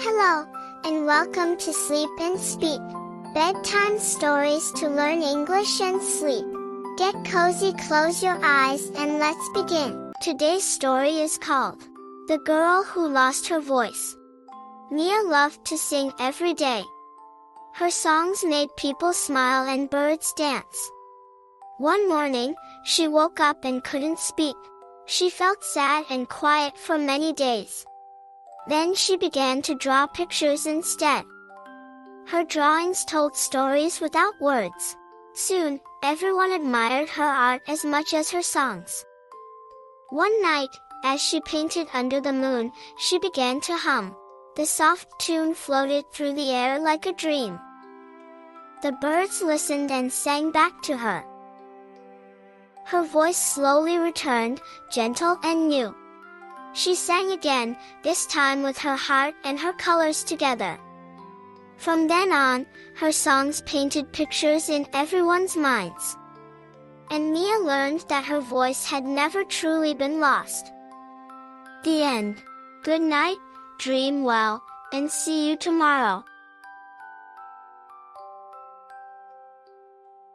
Hello, and welcome to Sleep and Speak, bedtime stories to learn English and sleep. Get cozy, close your eyes, and let's begin. Today's story is called The Girl Who Lost Her Voice. Mia loved to sing every day. Her songs made people smile and birds dance. One morning, she woke up and couldn't speak. She felt sad and quiet for many days. Then she began to draw pictures instead. Her drawings told stories without words. Soon, everyone admired her art as much as her songs. One night, as she painted under the moon, she began to hum. The soft tune floated through the air like a dream. The birds listened and sang back to her. Her voice slowly returned, gentle and new. She sang again, this time with her heart and her colors together. From then on, her songs painted pictures in everyone's minds. And Mia learned that her voice had never truly been lost. The end. Good night, dream well, and see you tomorrow.